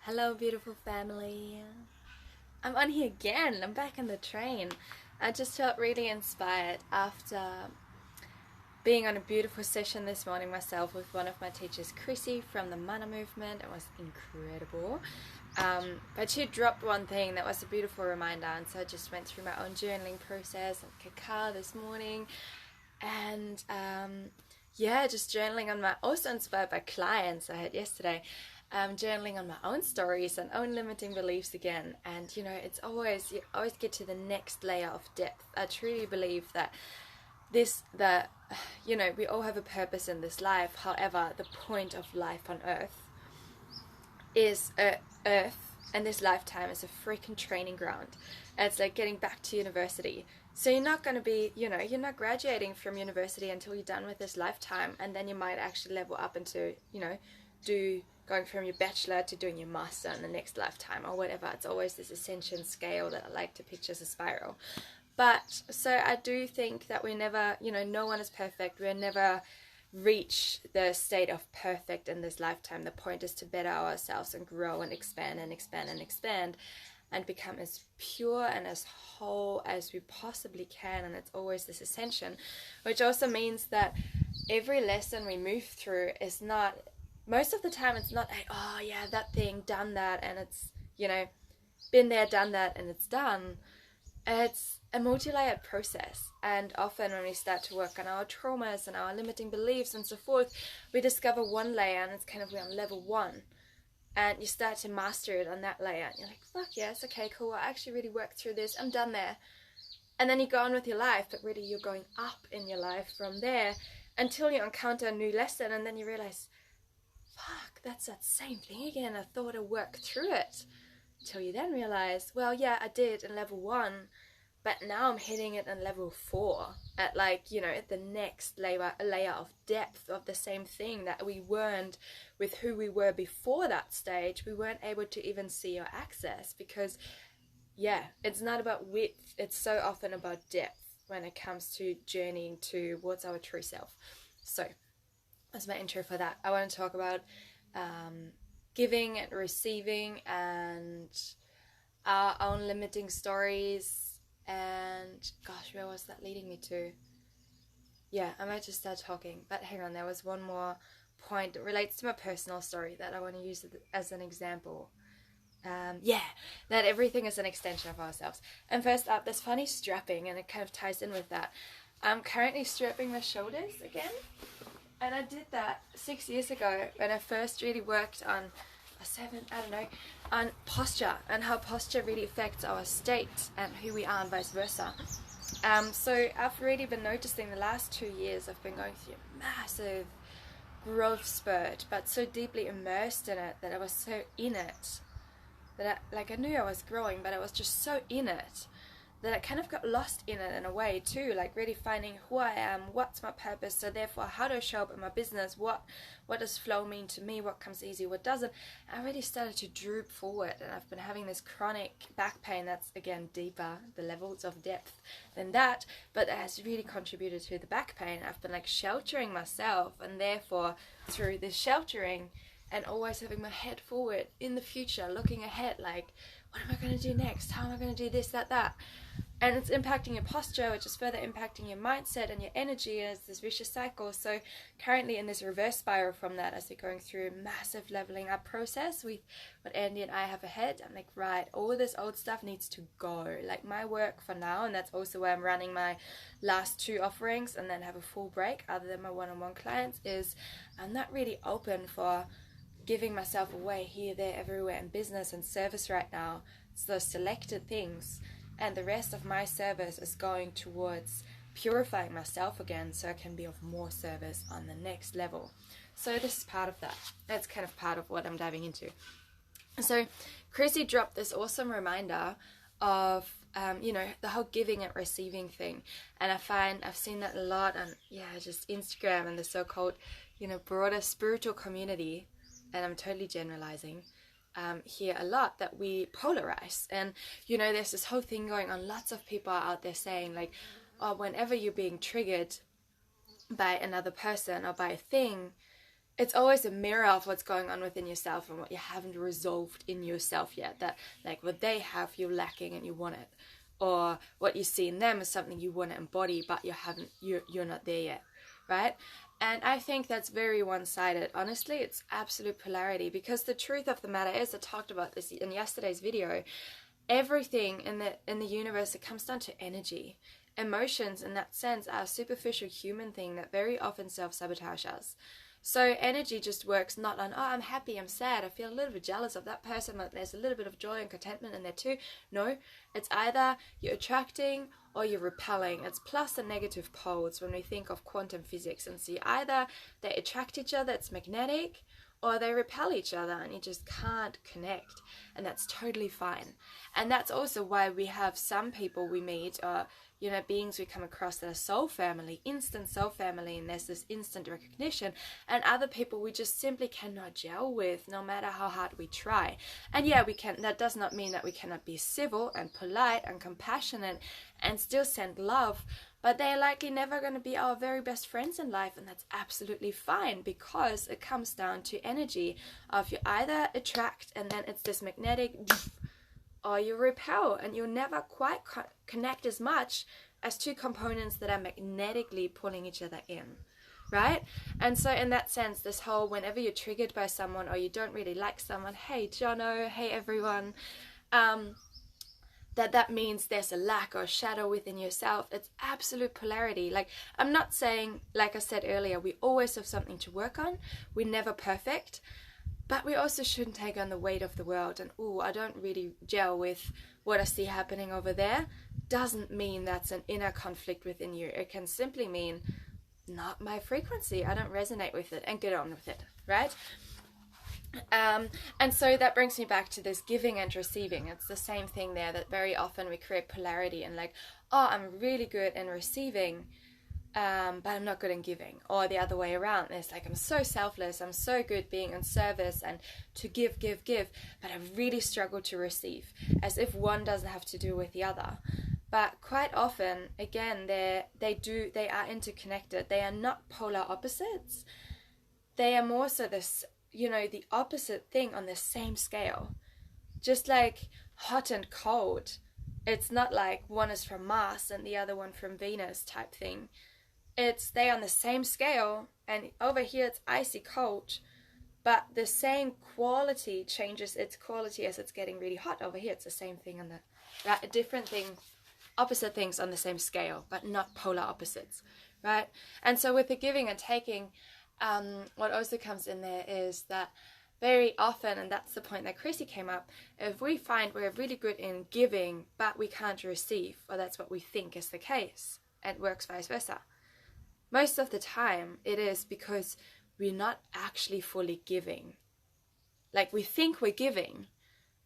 Hello, beautiful family. I'm on here again. I'm back in the train. I just felt really inspired after being on a beautiful session this morning myself with one of my teachers, Chrissy from the Mana movement. It was incredible. But she dropped one thing that was a beautiful reminder, and so I just went through my own journaling process of cacao this morning, and just journaling on my, also inspired by clients I had yesterday. Journaling on my own stories and own limiting beliefs again, and you always get to the next layer of depth. I truly believe that we all have a purpose in this life. However, the point of life on earth is earth, and this lifetime is a freaking training ground. It's like getting back to university. So you're not going to be, you're not graduating from university until you're done with this lifetime, and then you might actually level up into, going from your bachelor to doing your master in the next lifetime or whatever. It's always this ascension scale that I like to picture as a spiral. But so I do think that we never, no one is perfect. We'll never reach the state of perfect in this lifetime. The point is to better ourselves and grow and expand and expand and expand and become as pure and as whole as we possibly can. And it's always this ascension, which also means that every lesson we move through is not, most of the time it's not like, oh yeah, that thing, done that, and it's, been there, done that, and it's done. It's a multi-layered process, and often when we start to work on our traumas and our limiting beliefs and so forth, we discover one layer, and it's kind of, we're on level 1, and you start to master it on that layer, and you're like, fuck yes, okay, cool, I actually really worked through this, I'm done there. And then you go on with your life, but really you're going up in your life from there until you encounter a new lesson, and then you realize, fuck, that's that same thing again. I thought I worked through it. Until you then realize, well, yeah, I did in level 1, but now I'm hitting it in level 4 at at the next layer of depth of the same thing that we weren't with who we were before that stage. We weren't able to even see or access because, it's not about width. It's so often about depth when it comes to journeying towards our true self. So that's my intro for that. I want to talk about giving and receiving and our own limiting stories. And gosh, where was that leading me to? Yeah, I might just start talking. But hang on, there was one more point that relates to my personal story that I want to use as an example. That everything is an extension of ourselves. And first up, there's funny strapping, and it kind of ties in with that. I'm currently strapping my shoulders again. And I did that 6 years ago when I first really worked on on posture and how posture really affects our state and who we are and vice versa. So I've really been noticing the last 2 years I've been going through a massive growth spurt, but so deeply immersed in it that I was so in it that I knew I was growing, but I was just so in it that I kind of got lost in it in a way too, like really finding who I am, what's my purpose, so therefore how do I show up in my business, what does flow mean to me, what comes easy, what doesn't. I really started to droop forward, and I've been having this chronic back pain that's, again, deeper, the levels of depth than that, but that has really contributed to the back pain. I've been sheltering myself, and therefore through this sheltering and always having my head forward in the future, looking ahead, what am I going to do next? How am I going to do this, that? And it's impacting your posture, which is further impacting your mindset and your energy, and it's this vicious cycle. So currently in this reverse spiral from that, as we're going through a massive leveling up process with what Andy and I have ahead, I'm like, right, all this old stuff needs to go. My work for now, and that's also where I'm running my last 2 offerings and then have a full break other than my one-on-one clients, is I'm not really open for giving myself away here, there, everywhere in business and service right now. It's those selected things, and the rest of my service is going towards purifying myself again so I can be of more service on the next level. So this is part of that. That's kind of part of what I'm diving into. So Chrissy dropped this awesome reminder of the whole giving and receiving thing, and I find I've seen that a lot on just Instagram and the so-called broader spiritual community, and I'm totally generalizing here a lot, that we polarize. And there's this whole thing going on, lots of people are out there saying whenever you're being triggered by another person or by a thing, it's always a mirror of what's going on within yourself and what you haven't resolved in yourself yet. That like what they have, you're lacking and you want it, or what you see in them is something you want to embody, but you're not there yet, right? And I think that's very one-sided. Honestly, it's absolute polarity, because the truth of the matter is, I talked about this in yesterday's video, everything in the universe, it comes down to energy. Emotions, in that sense, are a superficial human thing that very often self-sabotage us. So energy just works not on, oh, I'm happy, I'm sad, I feel a little bit jealous of that person, but there's a little bit of joy and contentment in there too. No, it's either you're attracting or you're repelling. It's plus and negative poles when we think of quantum physics, and see either they attract each other, it's magnetic, or they repel each other and you just can't connect, and that's totally fine. And that's also why we have some people we meet, or beings we come across that are soul family, instant soul family, and there's this instant recognition, and other people we just simply cannot gel with, no matter how hard we try. And yeah, we can. That does not mean that we cannot be civil and polite and compassionate and still send love, but they're likely never going to be our very best friends in life, and that's absolutely fine, because it comes down to energy of you either attract and then it's this magnetic, or you repel, and you'll never quite connect as much as two components that are magnetically pulling each other in, right? And so in that sense, this whole, whenever you're triggered by someone or you don't really like someone, hey Jono, hey everyone, that means there's a lack or a shadow within yourself. It's absolute polarity. Like, I'm not saying, like I said earlier, we always have something to work on. We're never perfect. But we also shouldn't take on the weight of the world. And, I don't really gel with what I see happening over there. Doesn't mean that's an inner conflict within you. It can simply mean, not my frequency. I don't resonate with it, and get on with it, right? And so that brings me back to this giving and receiving. It's the same thing there, that very often we create polarity and like, I'm really good in receiving, but I'm not good in giving, or the other way around. It's like, I'm so selfless, I'm so good being in service and to give, but I really struggle to receive, as if one doesn't have to do with the other. But quite often, again, they are interconnected. They are not polar opposites. They are more so this, the opposite thing on the same scale. Just like hot and cold. It's not like one is from Mars and the other one from Venus type thing. They on the same scale, and over here it's icy cold, but the same quality changes its quality as it's getting really hot. Over here it's the same thing on the different thing, opposite things on the same scale, but not polar opposites, right? And so with the giving and taking, what also comes in there is that very often, and that's the point that Chrissy came up, if we find we're really good in giving but we can't receive, or that's what we think is the case, and it works vice versa, most of the time it is because we're not actually fully giving. Like, we think we're giving,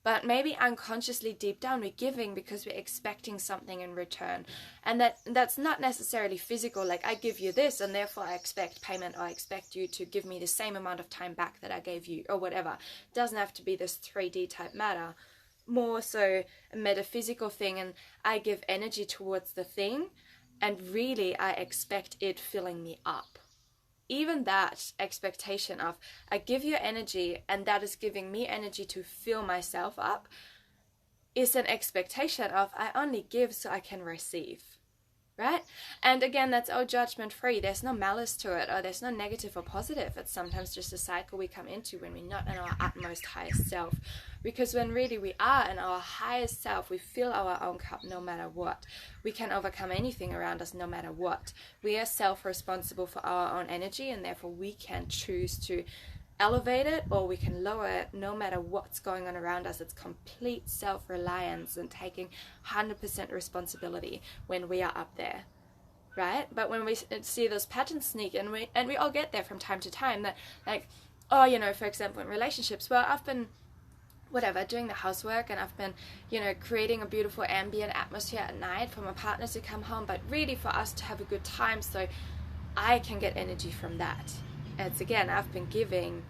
but maybe unconsciously deep down we're giving because we're expecting something in return. And that's not necessarily physical, like I give you this and therefore I expect payment, or I expect you to give me the same amount of time back that I gave you, or whatever. It doesn't have to be this 3D type matter. More so a metaphysical thing, and I give energy towards the thing, and really I expect it filling me up. Even that expectation of, I give you energy and that is giving me energy to fill myself up, is an expectation of, I only give so I can receive, right? And again, that's all judgment free. There's no malice to it, or there's no negative or positive. It's sometimes just a cycle we come into when we're not in our utmost highest self. Because when really we are in our highest self, we fill our own cup no matter what. We can overcome anything around us no matter what. We are self-responsible for our own energy, and therefore we can choose to elevate it or we can lower it no matter what's going on around us. It's complete self-reliance and taking 100% responsibility when we are up there, right? But when we see those patterns sneak in, we all get there from time to time, that like, for example, in relationships, well, I've been doing the housework, and I've been, creating a beautiful ambient atmosphere at night for my partners to come home, but really for us to have a good time, so I can get energy from that. It's again, I've been giving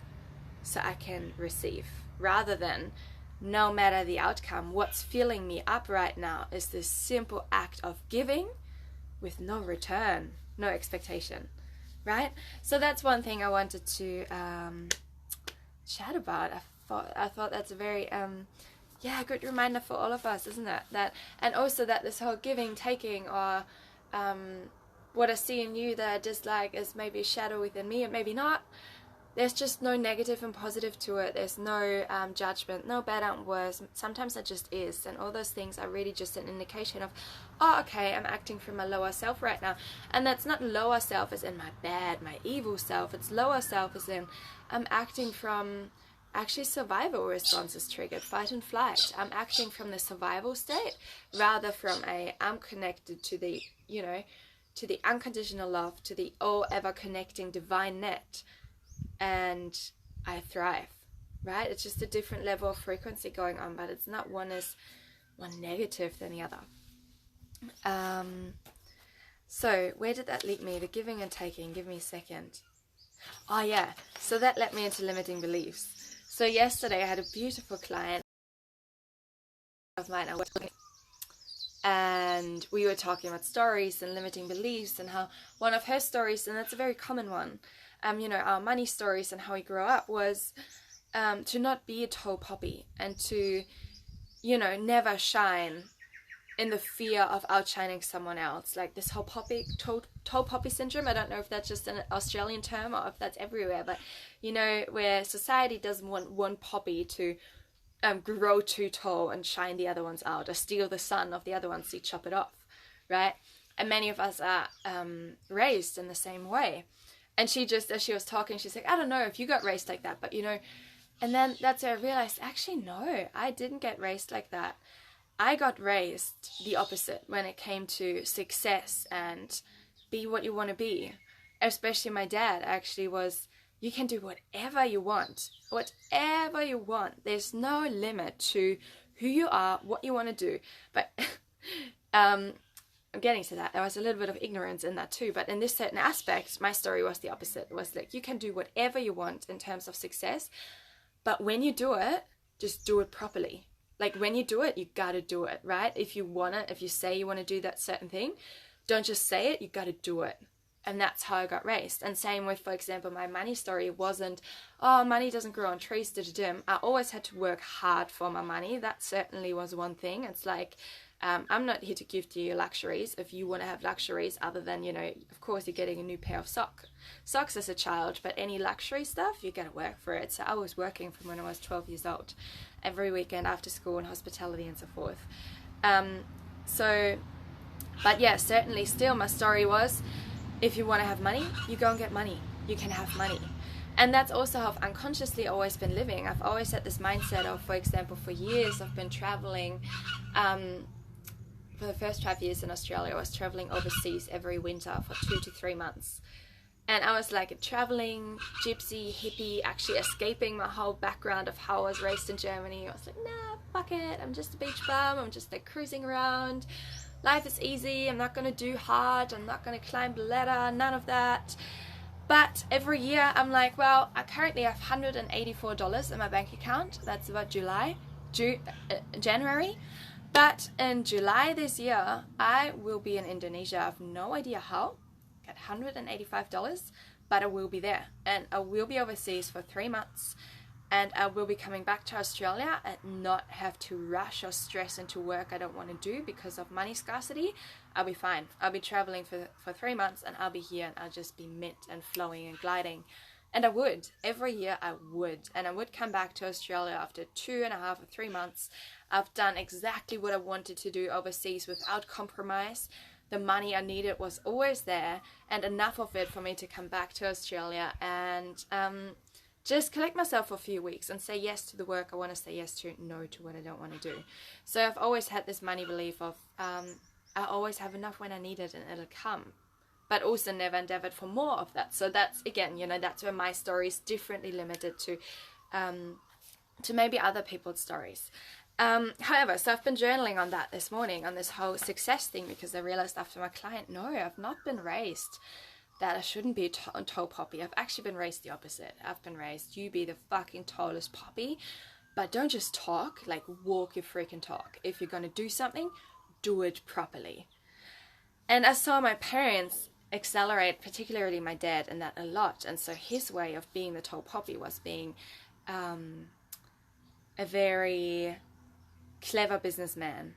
so I can receive, rather than, no matter the outcome, what's filling me up right now is this simple act of giving with no return, no expectation, right? So that's one thing I wanted to chat about. I thought that's a very good reminder for all of us, isn't it? That, and also that this whole giving, taking, or what I see in you that I dislike is maybe a shadow within me, or maybe not. There's just no negative and positive to it. There's no judgment, no better and worse. Sometimes it just is. And all those things are really just an indication of, oh, okay, I'm acting from my lower self right now. And that's not lower self as in my bad, my evil self. It's lower self as in I'm acting from actually survival responses triggered, fight and flight. I'm acting from the survival state rather from I'm connected to the, to the unconditional love, to the all ever connecting divine net. And I thrive, right? It's just a different level of frequency going on, but it's not one negative than the other. So where did that lead me? The giving and taking. Give me a second. Oh yeah, so that led me into limiting beliefs. So yesterday I had a beautiful client of mine, and we were talking about stories and limiting beliefs, and how one of her stories, and that's a very common one, our money stories and how we grew up was to not be a tall poppy, and to, never shine in the fear of outshining someone else. Like this whole tall poppy syndrome. I don't know if that's just an Australian term or if that's everywhere, but where society doesn't want one poppy to grow too tall and shine the other ones out, or steal the sun of the other ones to chop it off, right? And many of us are raised in the same way. And she just, as she was talking, she's like, I don't know if you got raised like that, but and then that's where I realized, actually, no, I didn't get raised like that. I got raised the opposite when it came to success and be what you want to be. Especially my dad actually was, you can do whatever you want. Whatever you want. There's no limit to who you are, what you want to do. But I'm getting to that. There was a little bit of ignorance in that too. But in this certain aspect, my story was the opposite. It was like, you can do whatever you want in terms of success. But when you do it, just do it properly. Like when you do it, you gotta do it, right? If you say you want to do that certain thing, don't just say it, you gotta do it. And that's how I got raised. And same with, for example, my money story wasn't, oh, money doesn't grow on trees, I always had to work hard for my money. That certainly was one thing. It's like, I'm not here to give to you luxuries. If you want to have luxuries other than, of course you're getting a new pair of socks as a child, but any luxury stuff, you gotta work for it. So I was working from when I was 12 years old, every weekend after school and hospitality and so forth. But yeah, certainly still my story was, if you want to have money, you go and get money. You can have money. And that's also how I've unconsciously always been living. I've always had this mindset of, for example, for years I've been traveling. For the first 5 years in Australia, I was traveling overseas every winter for 2 to 3 months. And I was like a traveling gypsy, hippie, actually escaping my whole background of how I was raised in Germany. I was like, nah, fuck it. I'm just a beach bum. I'm just like cruising around. Life is easy. I'm not going to do hard. I'm not going to climb the ladder. None of that. But every year I'm like, well, I currently have $184 in my bank account. That's about January. But in July this year, I will be in Indonesia. I have no idea how. Got $185, but I will be there. And I will be overseas for 3 months. And I will be coming back to Australia and not have to rush or stress into work I don't want to do because of money scarcity. I'll be fine. I'll be traveling for 3 months, and I'll be here, and I'll just be mint and flowing and gliding. And I would. Every year I would. And I would come back to Australia after 2.5 or 3 months. I've done exactly what I wanted to do overseas without compromise. The money I needed was always there, and enough of it for me to come back to Australia and just collect myself for a few weeks and say yes to the work I want to say yes to, no to what I don't want to do. So I've always had this money belief of I always have enough when I need it and it'll come, but also never endeavored for more of that. So that's, again, that's where my story is differently limited to maybe other people's stories. However, so I've been journaling on that this morning, on this whole success thing, because I realized after my client, no, I've not been raised that I shouldn't be a tall poppy. I've actually been raised the opposite. I've been raised, you be the fucking tallest poppy, but don't just talk, like walk your freaking talk. If you're going to do something, do it properly. And I saw my parents accelerate, particularly my dad, in that a lot. And so his way of being the tall poppy was being a very clever businessman.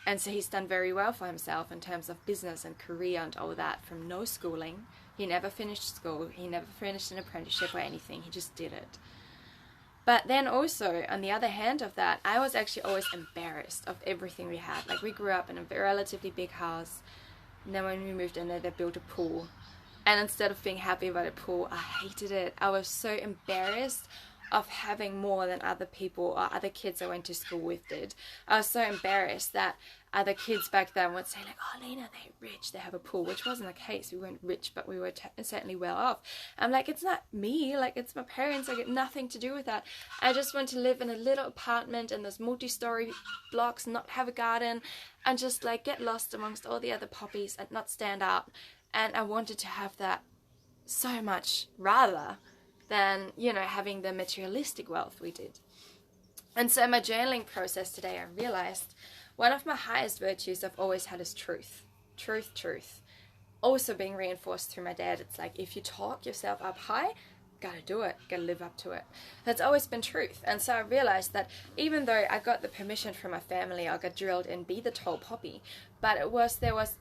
And so he's done very well for himself in terms of business and career and all that from no schooling. He never finished school. He never finished an apprenticeship or anything. He just did it. But then also, on the other hand of that, I was actually always embarrassed of everything we had. Like, we grew up in a relatively big house. And then when we moved in there, they built a pool. And instead of being happy about a pool, I hated it. I was so embarrassed of having more than other people or other kids I went to school with did. I was so embarrassed that other kids back then would say like, oh, Lena, they're rich, they have a pool, which wasn't the case. We weren't rich, but we were certainly well off. I'm like, it's not me, like, it's my parents. I get nothing to do with that. I just want to live in a little apartment in those multi-story blocks, not have a garden, and just like get lost amongst all the other poppies and not stand out. And I wanted to have that so much rather than, you know, having the materialistic wealth we did. And so in my journaling process today, I realized one of my highest virtues I've always had is truth. Truth. Also being reinforced through my dad. It's like, if you talk yourself up high, gotta do it, gotta live up to it. That's always been truth. And so I realized that even though I got the permission from my family, I got drilled in be the tall poppy, but there was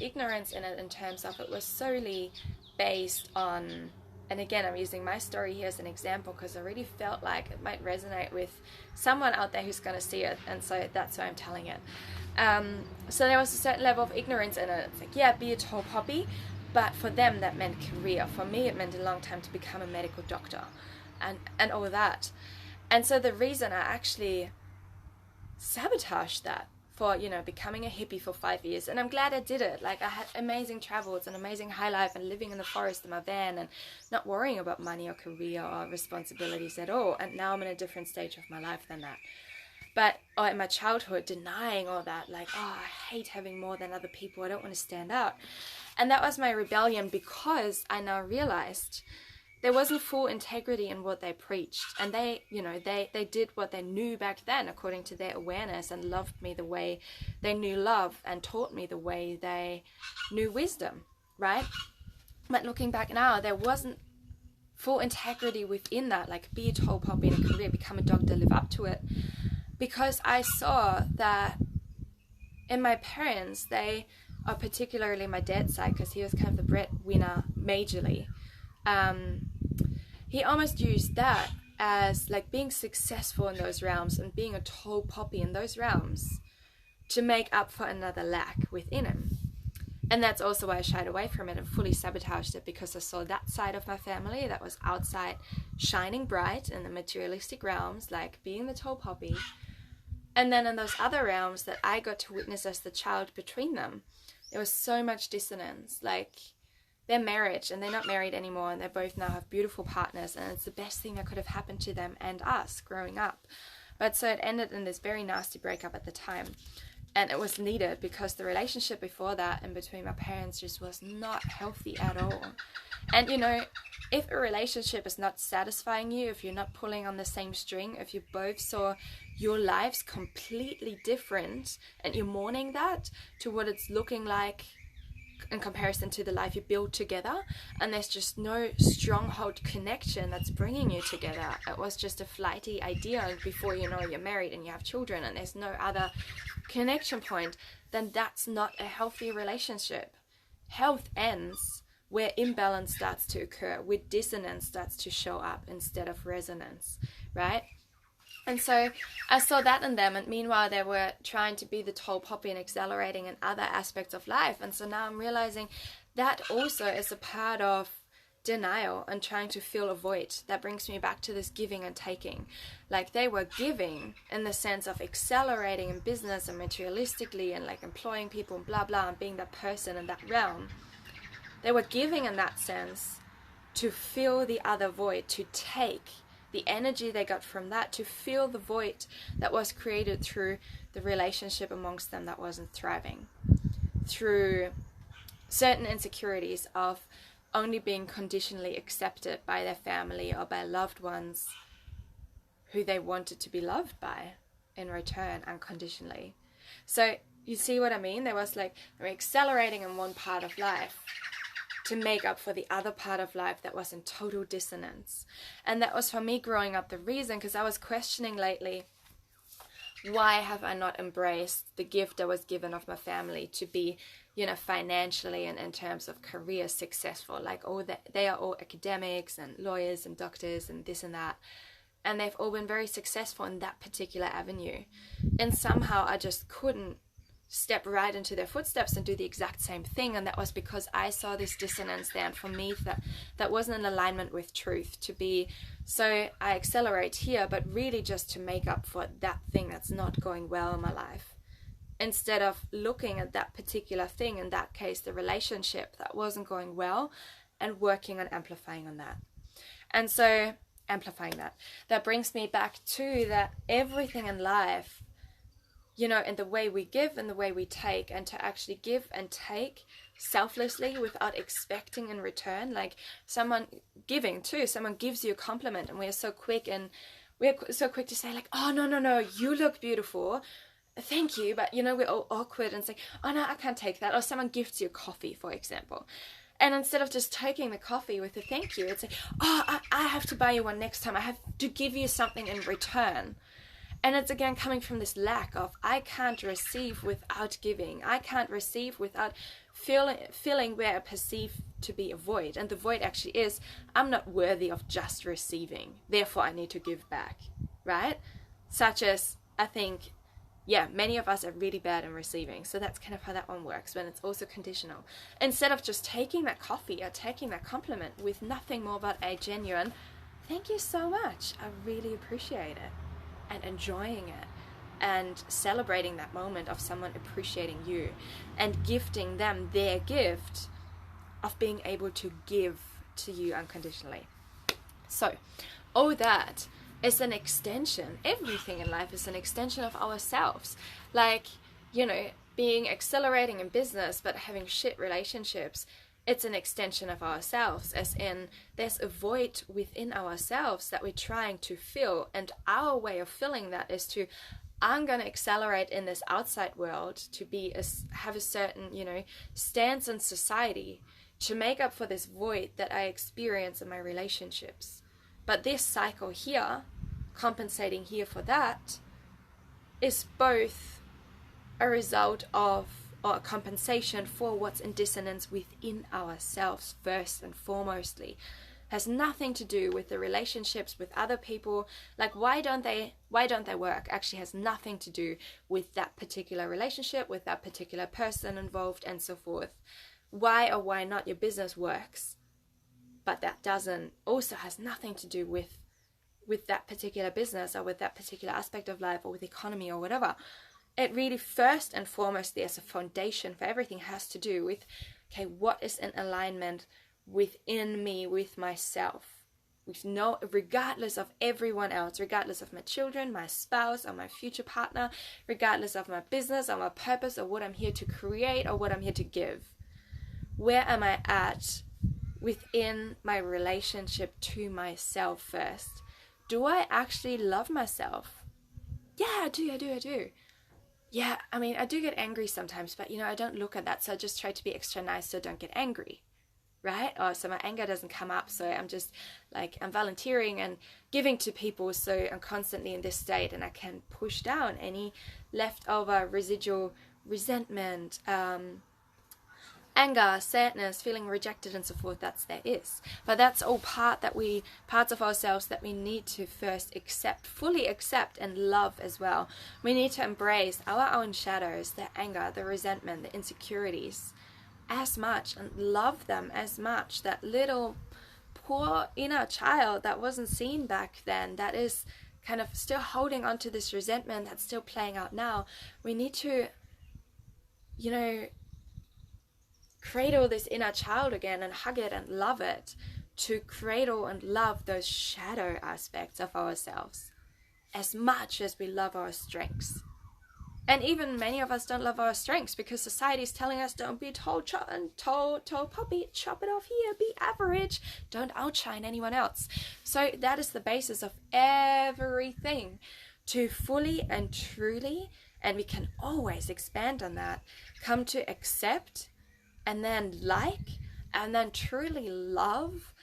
ignorance in it in terms of it was solely based on, and again, I'm using my story here as an example because I really felt like it might resonate with someone out there who's going to see it, and so that's why I'm telling it. So there was a certain level of ignorance in it. It's like, yeah, be a tall poppy, but for them that meant career. For me, it meant a long time to become a medical doctor and all that. And so the reason I actually sabotaged that for, you know, becoming a hippie for 5 years, and I'm glad I did it. Like, I had amazing travels and amazing high life and living in the forest in my van and not worrying about money or career or responsibilities at all. And now I'm in a different stage of my life than that. But in my childhood, denying all that, like, oh, I hate having more than other people, I don't want to stand out. And that was my rebellion, because I now realized there wasn't full integrity in what they preached. And they, you know, they did what they knew back then according to their awareness, and loved me the way they knew love, and taught me the way they knew wisdom, right? But looking back now, there wasn't full integrity within that, like be a tall poppy in a career, become a doctor, live up to it. Because I saw that in my parents, they are, particularly my dad's side, because he was kind of the breadwinner majorly, he almost used that as like being successful in those realms and being a tall poppy in those realms to make up for another lack within him. And that's also why I shied away from it and fully sabotaged it, because I saw that side of my family that was outside shining bright in the materialistic realms, like being the tall poppy. And then in those other realms that I got to witness as the child between them, there was so much dissonance. Like, their marriage, and they're not married anymore, and they both now have beautiful partners, and it's the best thing that could have happened to them and us growing up. But so it ended in this very nasty breakup at the time, and it was needed, because the relationship before that in between my parents just was not healthy at all. And you know, if a relationship is not satisfying you, if you're not pulling on the same string, if you both saw your lives completely different and you're mourning that to what it's looking like in comparison to the life you build together, and there's just no stronghold connection that's bringing you together, it was just a flighty idea, and before you know you're married and you have children and there's no other connection point, then that's not a healthy relationship. Health ends where imbalance starts to occur, where dissonance starts to show up instead of resonance, right? And so I saw that in them, and meanwhile they were trying to be the tall poppy and accelerating in other aspects of life. And so now I'm realizing that also is a part of denial and trying to fill a void. That brings me back to this giving and taking. Like, they were giving in the sense of accelerating in business and materialistically and like employing people and blah blah and being that person in that realm. They were giving in that sense to fill the other void, to take the energy they got from that, to fill the void that was created through the relationship amongst them that wasn't thriving, through certain insecurities of only being conditionally accepted by their family or by loved ones who they wanted to be loved by in return unconditionally. So you see what I mean? There was like, they were accelerating in one part of life, to make up for the other part of life that was in total dissonance. And that was for me growing up the reason, because I was questioning lately, why have I not embraced the gift I was given of my family to be, you know, financially and in terms of career successful? Like, they are all academics and lawyers and doctors and this and that. And they've all been very successful in that particular avenue. And somehow I just couldn't step right into their footsteps and do the exact same thing. And that was because I saw this dissonance there. And for me, that wasn't in alignment with truth to be. So I accelerate here, but really just to make up for that thing that's not going well in my life. Instead of looking at that particular thing, in that case, the relationship that wasn't going well, and working on amplifying on that. And so amplifying that brings me back to that everything in life, you know, in the way we give and the way we take, and to actually give and take selflessly without expecting in return. Like someone giving too, someone gives you a compliment and we're so quick to say like, oh no, you look beautiful, thank you, but you know, we're all awkward and say, oh no, I can't take that. Or someone gifts you coffee, for example. And instead of just taking the coffee with a thank you, it's like, oh, I have to buy you one next time. I have to give you something in return. And it's again coming from this lack of, I can't receive without giving. I can't receive without feeling where I perceive to be a void. And the void actually is, I'm not worthy of just receiving. Therefore, I need to give back, right? Such as, I think, yeah, many of us are really bad in receiving. So that's kind of how that one works, when it's also conditional. Instead of just taking that coffee or taking that compliment with nothing more but a genuine, thank you so much, I really appreciate it, and enjoying it and celebrating that moment of someone appreciating you and gifting them their gift of being able to give to you unconditionally. So all that is an extension. Everything in life is an extension of ourselves. Like, you know, being accelerating in business but having shit relationships, it's an extension of ourselves, as in there's a void within ourselves that we're trying to fill, and our way of filling that is to, I'm going to accelerate in this outside world to have a certain, you know, stance in society to make up for this void that I experience in my relationships. But this cycle here, compensating here for that, is both a result of, or a compensation for what's in dissonance within ourselves first and foremostly. Has nothing to do with the relationships with other people. Like, why don't they work? Actually has nothing to do with that particular relationship, with that particular person involved, and so forth. Why or why not your business works, but that also has nothing to do with that particular business or with that particular aspect of life or with the economy or whatever. It really first and foremost, there's a foundation for everything, has to do with, okay, what is in alignment within me, with myself, regardless of everyone else, regardless of my children, my spouse, or my future partner, regardless of my business or my purpose or what I'm here to create or what I'm here to give. Where am I at within my relationship to myself first? Do I actually love myself? Yeah, I do. Yeah, I mean, I do get angry sometimes, but, you know, I don't look at that, so I just try to be extra nice so I don't get angry, right? Or so my anger doesn't come up, so I'm just, like, I'm volunteering and giving to people, so I'm constantly in this state, and I can push down any leftover residual resentment, anger, sadness, feeling rejected, and so forth. There is. But that's all parts of ourselves that we need to first fully accept and love as well. We need to embrace our own shadows, the anger, the resentment, the insecurities as much, and love them as much. That little poor inner child that wasn't seen back then, that is kind of still holding on to this resentment that's still playing out now. We need to, you know, cradle this inner child again and hug it and love it, to cradle and love those shadow aspects of ourselves as much as we love our strengths. And even many of us don't love our strengths because society is telling us, don't be tall poppy, chop it off here, be average, don't outshine anyone else. So that is the basis of everything, to fully and truly, and we can always expand on that, come to accept and then like and then truly love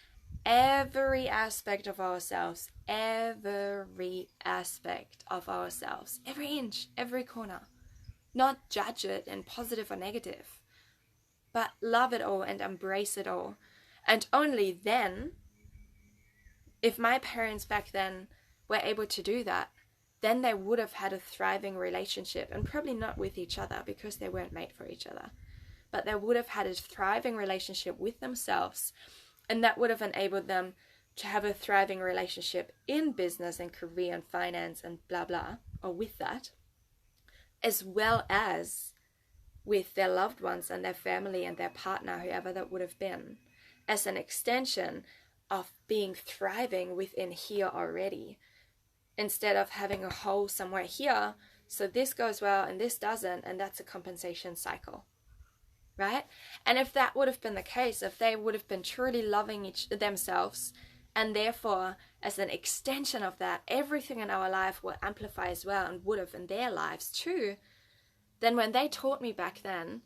every aspect of ourselves, every aspect of ourselves, every inch, every corner. Not judge it in positive or negative, but love it all and embrace it all. And only then, if my parents back then were able to do that, then they would have had a thriving relationship, and probably not with each other because they weren't made for each other, but they would have had a thriving relationship with themselves, and that would have enabled them to have a thriving relationship in business and career and finance and blah blah, or with that, as well as with their loved ones and their family and their partner, whoever that would have been, as an extension of being thriving within here already, instead of having a hole somewhere here, so this goes well and this doesn't, and that's a compensation cycle, right? And if that would have been the case, if they would have been truly loving themselves, and therefore as an extension of that, everything in our life will amplify as well, and would have in their lives too, then when they taught me back then,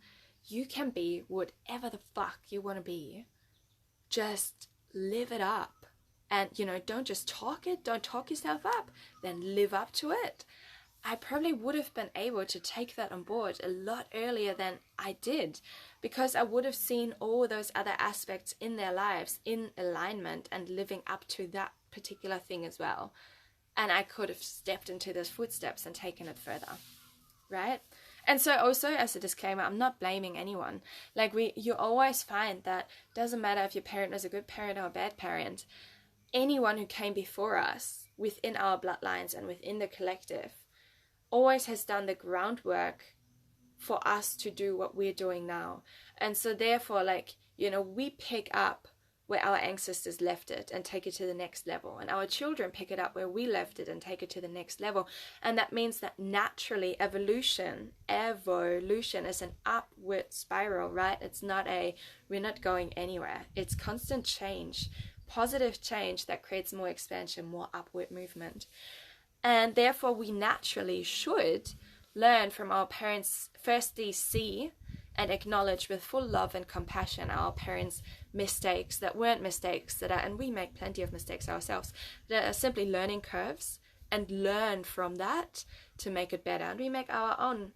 you can be whatever the fuck you want to be, just live it up. And, don't just talk it, don't talk yourself up, then live up to it. I probably would have been able to take that on board a lot earlier than I did, because I would have seen all those other aspects in their lives in alignment and living up to that particular thing as well. And I could have stepped into those footsteps and taken it further, right? And so also, as a disclaimer, I'm not blaming anyone. You always find that it doesn't matter if your parent was a good parent or a bad parent. Anyone who came before us within our bloodlines and within the collective always has done the groundwork for us to do what we're doing now. And so therefore, we pick up where our ancestors left it and take it to the next level. And our children pick it up where we left it and take it to the next level. And that means that naturally evolution is an upward spiral, right? We're not going anywhere. It's constant change. Positive change that creates more expansion, more upward movement. And therefore we naturally should learn from our parents, firstly see and acknowledge with full love and compassion our parents' mistakes that weren't mistakes, and we make plenty of mistakes ourselves, that are simply learning curves, and learn from that to make it better. And we make our own,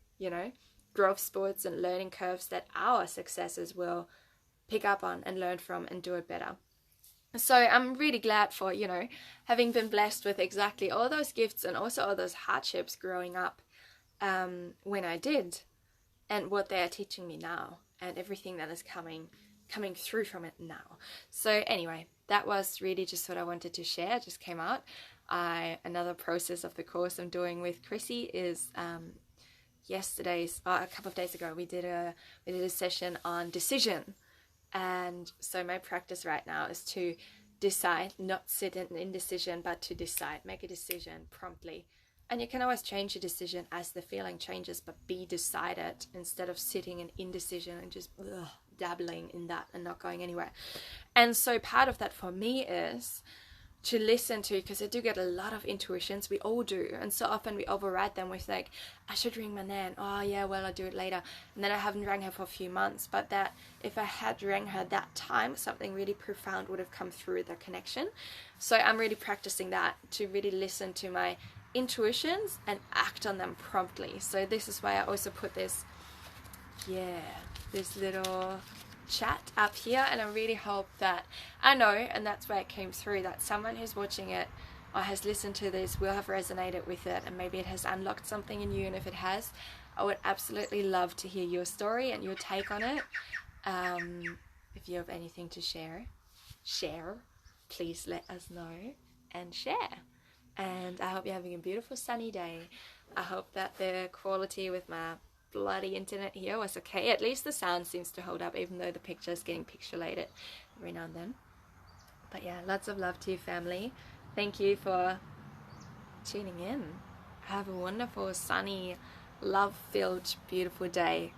growth spurts and learning curves that our successors will pick up on and learn from and do it better. So I'm really glad for, having been blessed with exactly all those gifts and also all those hardships growing up when I did, and what they are teaching me now, and everything that is coming through from it now. So anyway, that was really just what I wanted to share. It just came out. Another process of the course I'm doing with Chrissy is a couple of days ago we did a session on decision. And so my practice right now is to decide, not sit in indecision, but to decide, make a decision promptly. And you can always change your decision as the feeling changes, but be decided instead of sitting in indecision and just dabbling in that and not going anywhere. And so part of that for me is to listen to, because I do get a lot of intuitions, we all do, and so often we override them with I should ring my nan, oh yeah, well I'll do it later, and then I haven't rang her for a few months, but that if I had rang her that time, something really profound would have come through the connection. So I'm really practicing that, to really listen to my intuitions and act on them promptly. So this is why I also put this little chat up here, and I really hope that and that's where it came through, that someone who's watching it or has listened to this will have resonated with it, and maybe it has unlocked something in you. And if it has, I would absolutely love to hear your story and your take on it. If you have anything to share, please let us know and share. And I hope you're having a beautiful sunny day. I hope that the quality with my bloody internet here was okay. At least the sound seems to hold up, even though the picture is getting pixelated every now and then. But yeah, lots of love to you, family. Thank you for tuning in. Have a wonderful, sunny, love-filled, beautiful day.